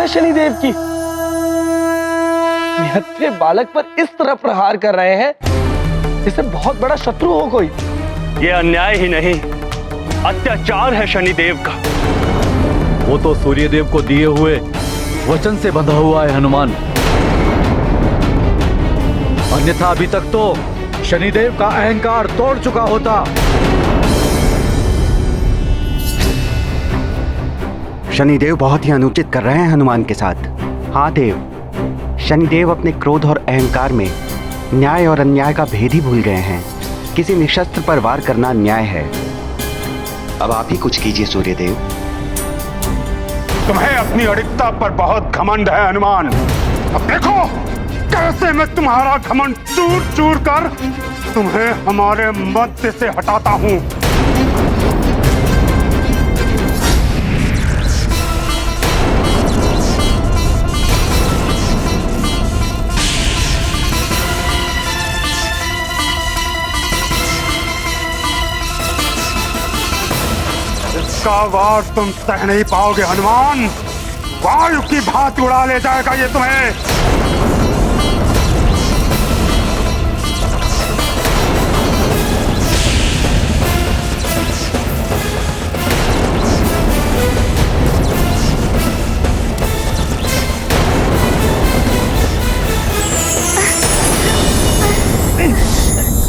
शनिदेव की? निहत्थे बालक पर इस तरह प्रहार कर रहे हैं जैसे बहुत बड़ा शत्रु हो कोई। ये अन्याय ही नहीं, अत्याचार है शनिदेव का। वो तो सूर्यदेव को दिए हुए वचन से बंधा हुआ है हनुमान, अन्यथा अभी तक तो शनिदेव का अहंकार तोड़ चुका होता। शनिदेव बहुत ही अनुचित कर रहे हैं हनुमान के साथ। हाँ देव, शनिदेव अपने क्रोध और अहंकार में न्याय और अन्याय का भेद ही भूल गए हैं। किसी निशस्त्र पर वार करना अन्याय है। अब आप ही कुछ कीजिए सूर्यदेव। तुम्हें अपनी अड़िकता पर बहुत घमंड है हनुमान। अब देखो कैसे मैं तुम्हारा घमंड चूर चूर कर तुम्हें हमारे मध्य से हटाता हूं। इसका वार तुम सह नहीं पाओगे हनुमान। वायु की भांति उड़ा ले जाएगा ये तुम्हें।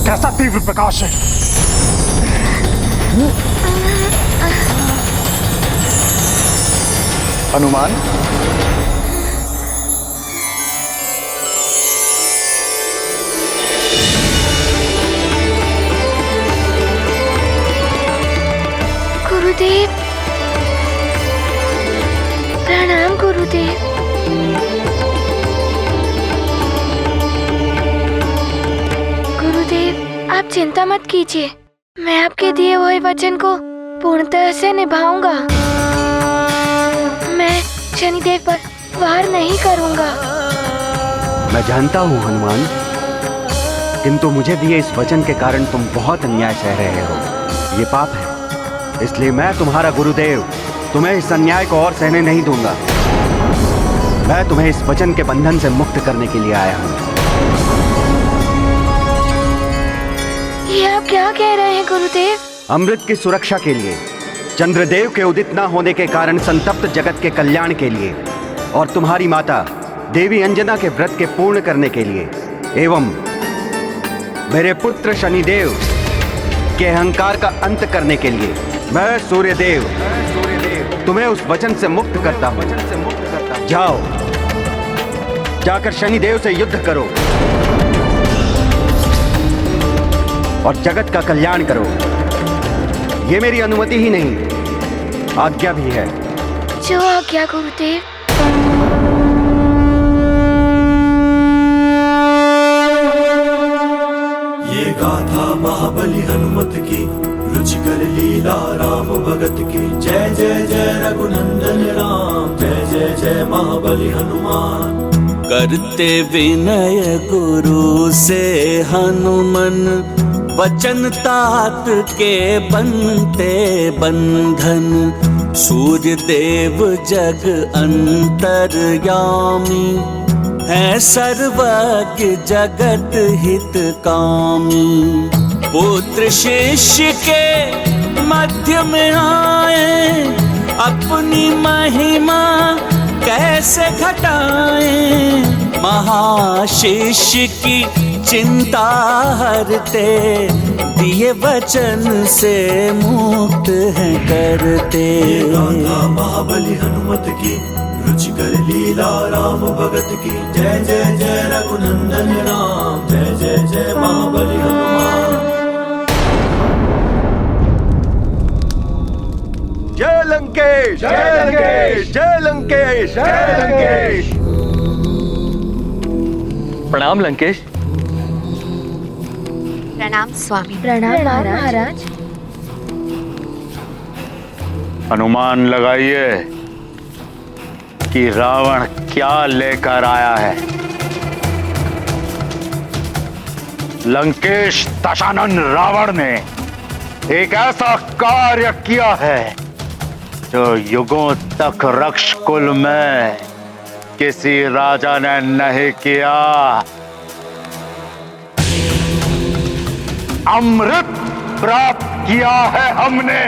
कैसा तीव्र प्रकाश है। हनुमान, गुरुदेव, प्रणाम गुरुदेव। गुरुदेव, आप चिंता मत कीजिए, मैं आपके दिए हुए वचन को पूर्णतः से निभाऊंगा। मैं शनिदेव पर वार नहीं करूंगा। मैं जानता हूँ हनुमान, किंतु मुझे दिए इस वचन के कारण तुम बहुत अन्याय सह रहे हो। ये पाप है, इसलिए मैं तुम्हारा गुरुदेव तुम्हें इस अन्याय को और सहने नहीं दूंगा। मैं तुम्हें इस वचन के बंधन से मुक्त करने के लिए आया हूँ। ये आप क्या कह रहे हैं गुरुदेव? अमृत की सुरक्षा के लिए, चंद्रदेव के उदित न होने के कारण संतप्त जगत के कल्याण के लिए, और तुम्हारी माता देवी अंजना के व्रत के पूर्ण करने के लिए, एवं मेरे पुत्र शनिदेव के अहंकार का अंत करने के लिए, मैं सूर्यदेव तुम्हें उस वचन से मुक्त करता हूं। जाओ, जाकर शनिदेव से युद्ध करो और जगत का कल्याण करो। ये मेरी अनुमति ही नहीं, आज्ञा भी है। जो आज्ञा गुरुदेव। ये गाथा महाबली हनुमत की, रुचिकर लीला राम भगत की। जय जय जय रघुनंदन राम, जय जय जय महाबली हनुमान। करते विनय गुरु से हनुमन, वचन तात के बनते बंधन। सूर्य देव जग अंतर्यामी, है सर्वज्ञ जगत हित कामी। पुत्र शिष्य के मध्य में आए, अपनी महिमा कैसे घटाएं। महाशिष्य की चिंता हरते, दिए वचन से मुक्त है करते। महाबली हनुमत की, रुचिकर लीला राम भगत की। जय जय जय रघुनंदन राम, जय जय जय महाबली हनुमान। जय लंकेश, जय लंकेश, जय लंकेश, जय लंकेश। प्रणाम लंकेश। प्रणाम स्वामी। प्रणाम महाराज। अनुमान लगाइए कि रावण क्या लेकर आया है। लंकेश दशानन रावण ने एक ऐसा कार्य किया है जो युगों तक रक्षकुल में किसी राजा ने नहीं किया। अमृत प्राप्त किया है हमने।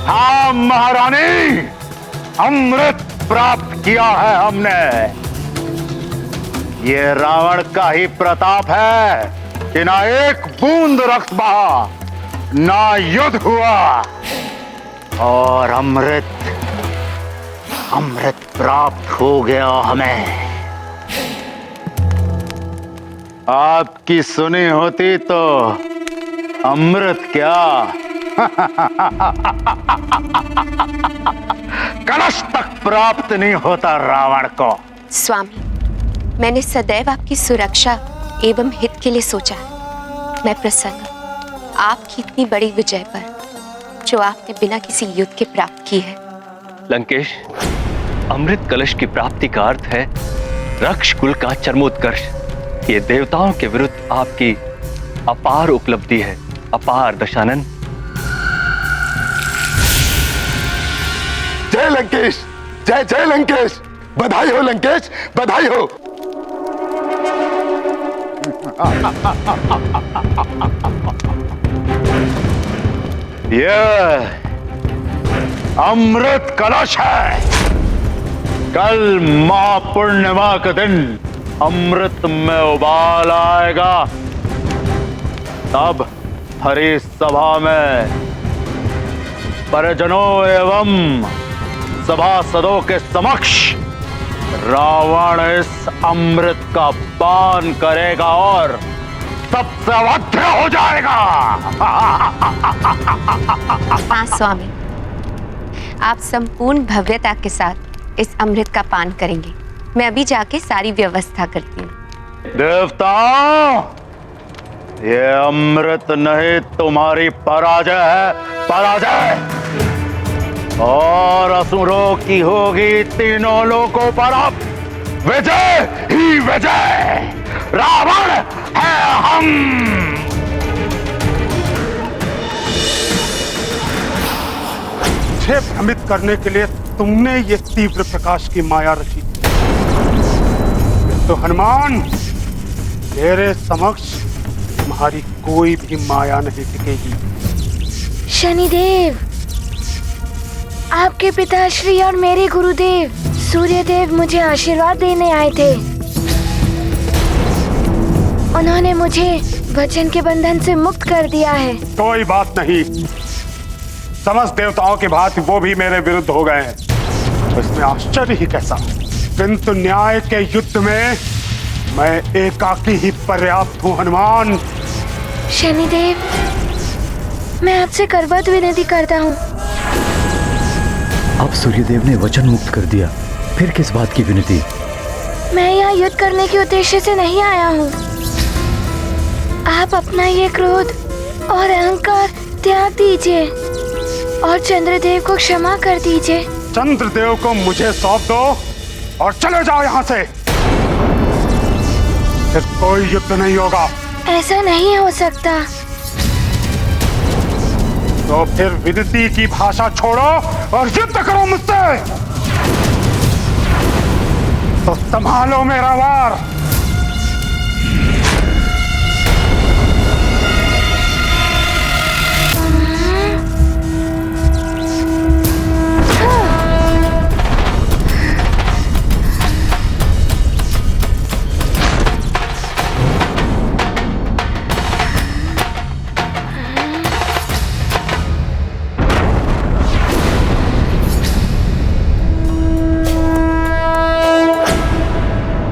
हाँ महारानी, अमृत प्राप्त किया है हमने। ये रावण का ही प्रताप है कि ना एक बूंद रक्त बहा, ना युद्ध हुआ, और अमृत प्राप्त हो गया हमें। आपकी सुनी होती तो अमृत क्या कलश तक प्राप्त नहीं होता रावण को। स्वामी, मैंने सदैव आपकी सुरक्षा एवं हित के लिए सोचा। मैं प्रसन्न हूं आपकी इतनी बड़ी विजय पर, जो आपने बिना किसी युद्ध के प्राप्त की है। लंकेश, अमृत कलश की प्राप्ति का अर्थ है रक्ष कुल का चरमोत्कर्ष। ये देवताओं के विरुद्ध आपकी अपार उपलब्धि है। अपार दशानन। जय लंकेश, जय जय लंकेश, बधाई हो लंकेश, बधाई हो। यह अमृत कलश है। कल महापूर्णिमा के दिन अमृत में उबाल आएगा। तब हरि सभा में परिजनों एवं सभासदों के समक्ष रावण इस अमृत का पान करेगा और सबसे अवध्य हो जाएगा। हाँ स्वामी, आप संपूर्ण भव्यता के साथ इस अमृत का पान करेंगे। मैं अभी जाके सारी व्यवस्था करती हूँ। देवताओं, ये अमृत नहीं तुम्हारी पराजय है, पराजय। और असुरों की होगी तीनों लोकों पर अब विजय ही विजय। रावण है हम। मुझे भ्रमित करने के लिए तुमने ये तीव्र प्रकाश की माया रची, तो हनुमान, तेरे समक्ष तुम्हारी कोई भी माया नहीं टिकेगी। शनिदेव, आपके पिताश्री और मेरे गुरुदेव सूर्यदेव मुझे आशीर्वाद देने आए थे। उन्होंने मुझे वचन के बंधन से मुक्त कर दिया है। कोई बात नहीं, समस्त देवताओं के भांति वो भी मेरे विरुद्ध हो गए हैं, तो इसमें आश्चर्य ही कैसा। किंतु न्याय के युद्ध में मैं एकाकी ही पर्याप्त हूँ हनुमान। शनिदेव, मैं आपसे करबद्ध विनती करता हूँ। अब सूर्यदेव ने वचन मुक्त कर दिया, फिर किस बात की विनती? मैं यहाँ युद्ध करने के उद्देश्य से नहीं आया हूँ। आप अपना ये क्रोध और अहंकार त्याग दीजिए और चंद्रदेव को क्षमा कर दीजिए। चंद्रदेव को मुझे सौंप दो और चले जाओ यहाँ से। फिर कोई युद्ध नहीं होगा। ऐसा नहीं हो सकता। तो फिर विनती की भाषा छोड़ो और युद्ध करो मुझसे। तो संभालो मेरा वार।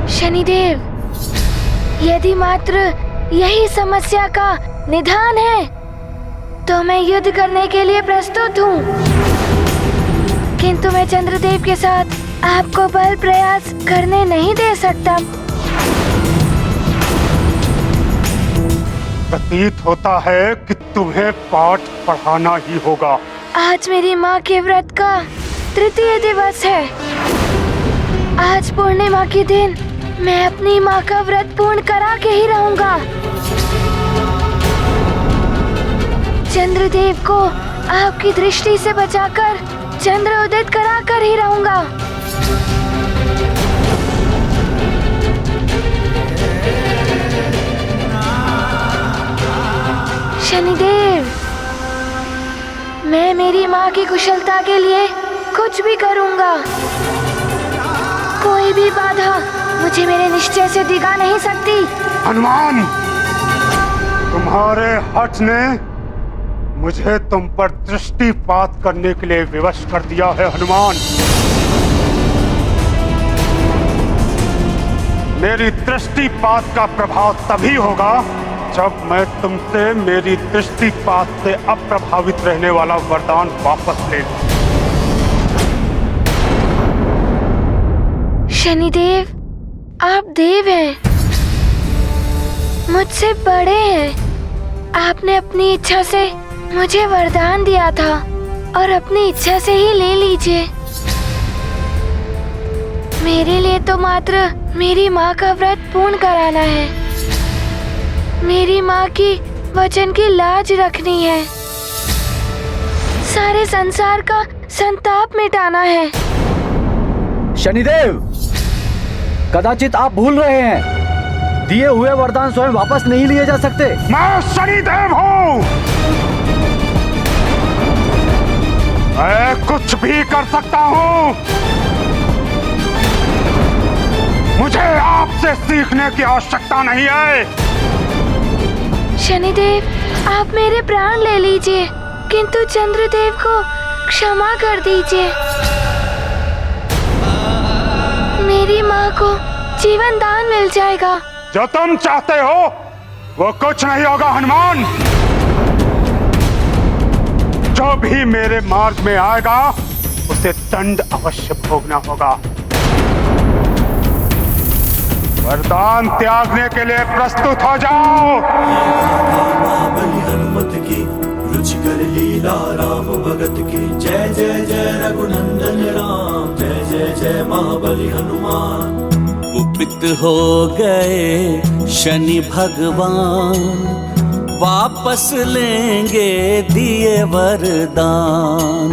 शनिदेव, यदि मात्र यही समस्या का निदान है तो मैं युद्ध करने के लिए प्रस्तुत हूँ, किंतु मैं चंद्रदेव के साथ आपको बल प्रयास करने नहीं दे सकता। प्रतीत होता है कि तुम्हें पाठ पढ़ाना ही होगा। आज मेरी माँ के व्रत का तृतीय दिवस है। आज पूर्णिमा के दिन मैं अपनी माँ का व्रत पूर्ण करा के ही रहूंगा। चंद्रदेव को आपकी दृष्टि से बचाकर चंद्र उदित कराकर ही रहूंगा। शनिदेव, मैं मेरी माँ की कुशलता के लिए कुछ भी करूंगा। कोई भी बाधा मुझे मेरे निश्चय से दिखा नहीं सकती। हनुमान, तुम्हारे हठ ने मुझे तुम पर दृष्टिपात करने के लिए विवश कर दिया है। हनुमान, मेरी दृष्टिपात का प्रभाव तभी होगा जब मैं तुमसे मेरी दृष्टिपात से अप्रभावित रहने वाला वरदान वापस ले लूं। शनिदेव, आप देव हैं, मुझसे बड़े हैं। आपने अपनी इच्छा से मुझे वरदान दिया था और अपनी इच्छा से ही ले लीजिए। मेरे लिए तो मात्र मेरी माँ का व्रत पूर्ण कराना है, मेरी माँ की वचन की लाज रखनी है, सारे संसार का संताप मिटाना है। शनिदेव, कदाचित आप भूल रहे हैं, दिए हुए वरदान स्वयं वापस नहीं लिए जा सकते। मैं शनिदेव हूँ, मैं कुछ भी कर सकता हूँ। मुझे आपसे सीखने की आवश्यकता नहीं है। शनिदेव, आप मेरे प्राण ले लीजिए, किंतु चंद्रदेव को क्षमा कर दीजिए। मेरी माँ को जीवन दान मिल जाएगा। जो तुम चाहते हो वो कुछ नहीं होगा हनुमान। जो भी मेरे मार्ग में आएगा उसे दंड अवश्य भोगना होगा। वरदान त्यागने के लिए प्रस्तुत हो जाओ। महाबली हनुमत की रुचिकर लीला राम भगत की। जय जय जय रघुनंदन राम, जय जय जय महाबली हनुमान। कुपित हो गए शनि भगवान, वापस लेंगे दिए वरदान।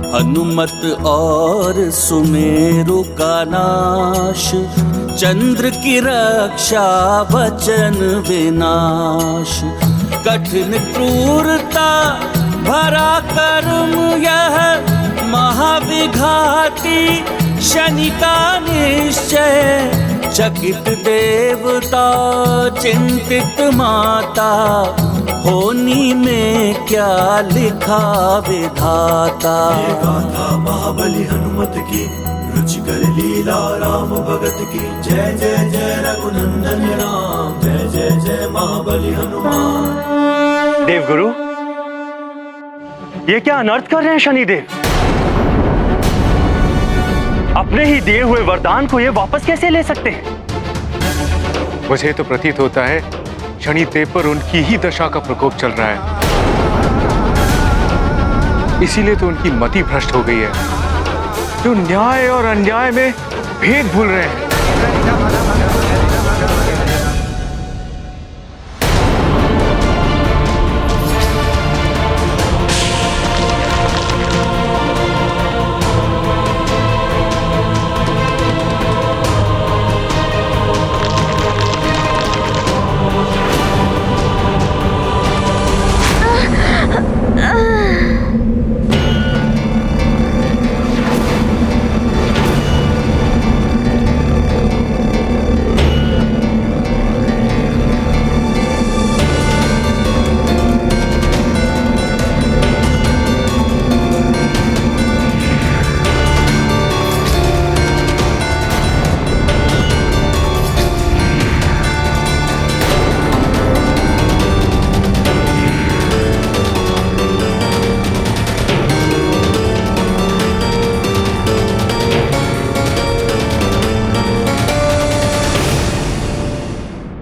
हनुमत और सुमेरु का नाश, चंद्र की रक्षा वचन विनाश। कठिन क्रूरता भरा कर्म यह, महाविघाती शनि का निश्चय। चकित देवता चिंतित माता, होनी में क्या लिखा विधाता। ये गाथा महाबली हनुमत की, रुचिकर लीला राम भगत की। जय जय जय रघुनंदन राम, जय जय जय महाबली हनुमान। देवगुरु, ये क्या अनर्थ कर रहे हैं शनिदेव? अपने ही दिए हुए वरदान को ये वापस कैसे ले सकते हैं? मुझे तो प्रतीत होता है शनिदेव पर उनकी ही दशा का प्रकोप चल रहा है, इसीलिए तो उनकी मति भ्रष्ट हो गई है। जो न्याय और अन्याय में भेद भूल रहे हैं।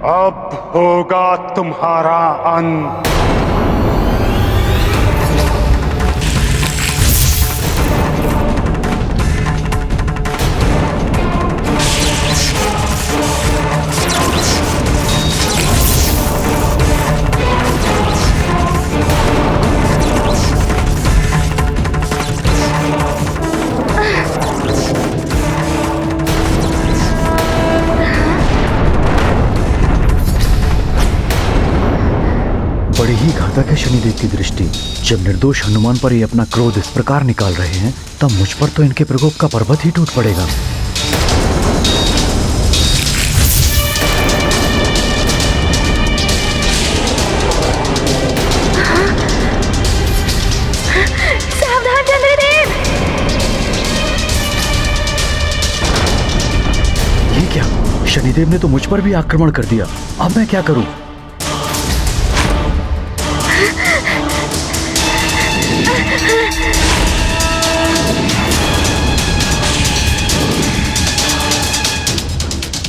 अब होगा तुम्हारा अंत। तक है शनिदेव की दृष्टि। जब निर्दोष हनुमान पर ये अपना क्रोध इस प्रकार निकाल रहे हैं, तब मुझ पर तो इनके प्रकोप का पर्वत ही टूट पड़ेगा। सावधान चंद्रदेव! ये क्या? शनिदेव ने तो मुझ पर भी आक्रमण कर दिया। अब मैं क्या करूं?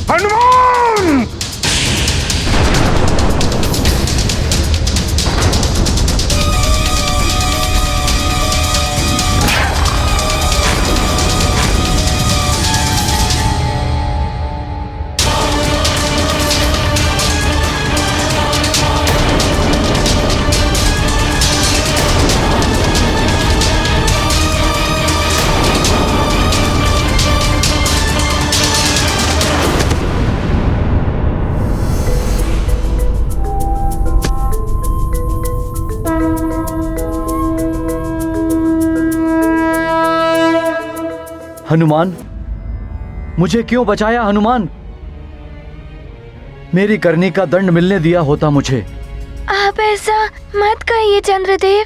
हनुमान! हनुमान, मुझे क्यों बचाया हनुमान? मेरी करनी का दंड मिलने दिया होता मुझे। आप ऐसा मत कहिए चंद्रदेव।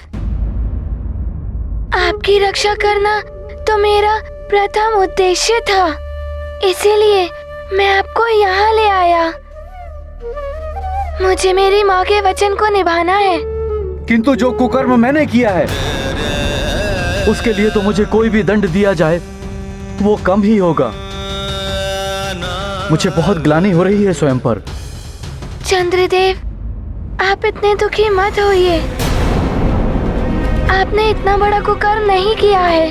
आपकी रक्षा करना तो मेरा प्रथम उद्देश्य था, इसीलिए मैं आपको यहाँ ले आया। मुझे मेरी माँ के वचन को निभाना है। किंतु जो कुकर्म मैंने किया है, उसके लिए तो मुझे कोई भी दंड दिया जाए वो कम ही होगा। मुझे बहुत ग्लानि हो रही है स्वयं पर। चंद्रदेव, आप इतने दुखी मत होइए। आपने इतना बड़ा कुकर्म नहीं किया है।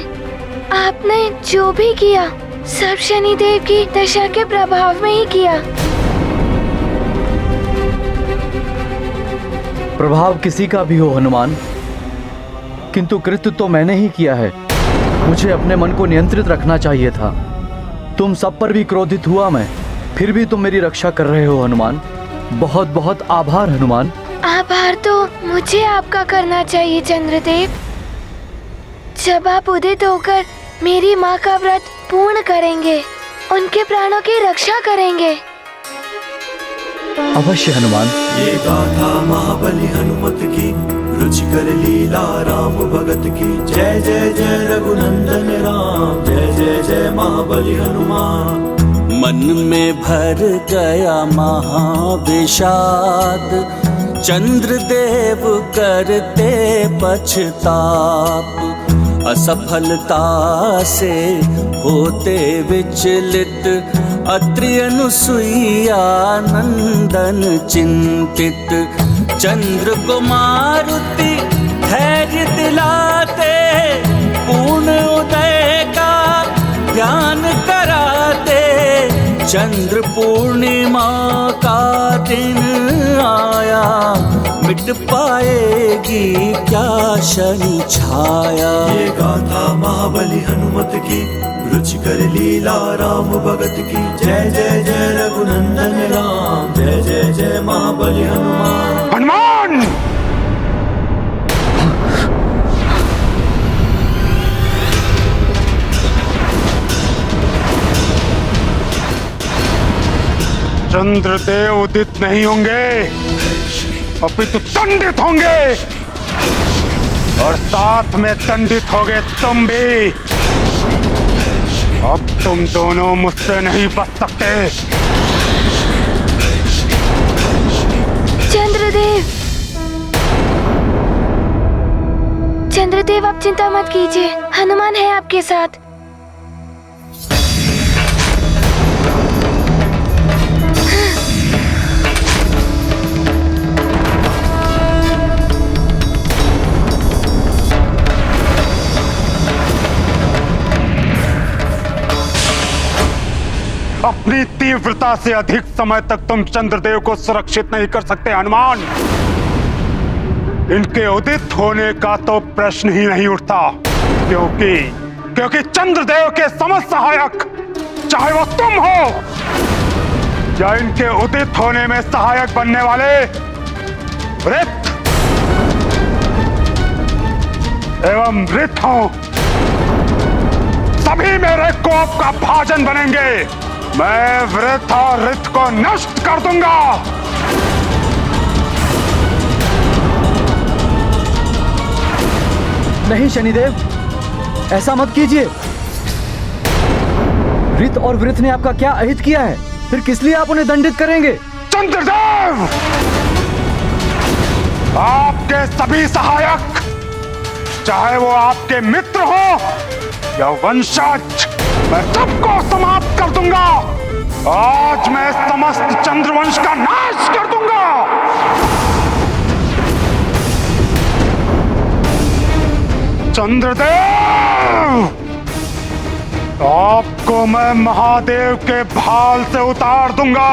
आपने जो भी किया सब शनिदेव की दशा के प्रभाव में ही किया। प्रभाव किसी का भी हो हनुमान, किंतु कृत्य तो मैंने ही किया है। मुझे अपने मन को नियंत्रित रखना चाहिए था। तुम सब पर भी क्रोधित हुआ मैं, फिर भी तुम मेरी रक्षा कर रहे हो हनुमान। बहुत बहुत आभार हनुमान। आभार तो मुझे आपका करना चाहिए चंद्रदेव। जब आप उदित होकर मेरी माँ का व्रत पूर्ण करेंगे, उनके प्राणों की रक्षा करेंगे। अवश्य हनुमान। ये गाथा महाबली हनुमत की, रुचिकर लीला राम भगत की। जय जय जय रघुनंदन राम, जय जय जय महाबली हनुमान। मन में भर गया महाविषाद, चंद्रदेव करते पछताप। असफलता से होते विचलित, अत्रि अनुसुईया नंदन चिंतित। चंद्र को मारुति धैर्य दिलाते, पूर्ण उदय का ध्यान कराते। चंद्र पूर्णिमा का दिन आया, मिट पाएगी क्या शनि छाया। ये गाथा महाबली हनुमत की, रुचिकर लीला राम भगत की। जय जय जय रघुनंदन राम, जय जय जय महाबली हनुमान। हनुमान! चंद्रदेव उदित नहीं होंगे, अपितु दंडित होंगे, और साथ में दंडित होगे तुम भी। अब तुम दोनों मुझसे नहीं बच सकते। चंद्रदेव, चंद्रदेव आप चिंता मत कीजिए, हनुमान है आपके साथ। अपनी तीव्रता से अधिक समय तक तुम चंद्रदेव को सुरक्षित नहीं कर सकते हनुमान। इनके उदित होने का तो प्रश्न ही नहीं उठता, क्योंकि चंद्रदेव के समस्त सहायक, चाहे वो तुम हो या इनके उदित होने में सहायक बनने वाले वृत्त, एवं वृत्त हूं, सभी मेरे कोप का भाजन बनेंगे। मैं वृत्त और ऋत को नष्ट कर दूंगा। नहीं शनिदेव, ऐसा मत कीजिए। ऋत और वृत्त ने आपका क्या अहित किया है? फिर किस लिए आप उन्हें दंडित करेंगे? चंद्रदेव, आपके सभी सहायक, चाहे वो आपके मित्र हो या वंशज, मैं सबको समाप्त कर दूंगा। आज मैं समस्त चंद्रवंश का नाश कर दूंगा। चंद्रदेव, आपको मैं महादेव के भाल से उतार दूंगा।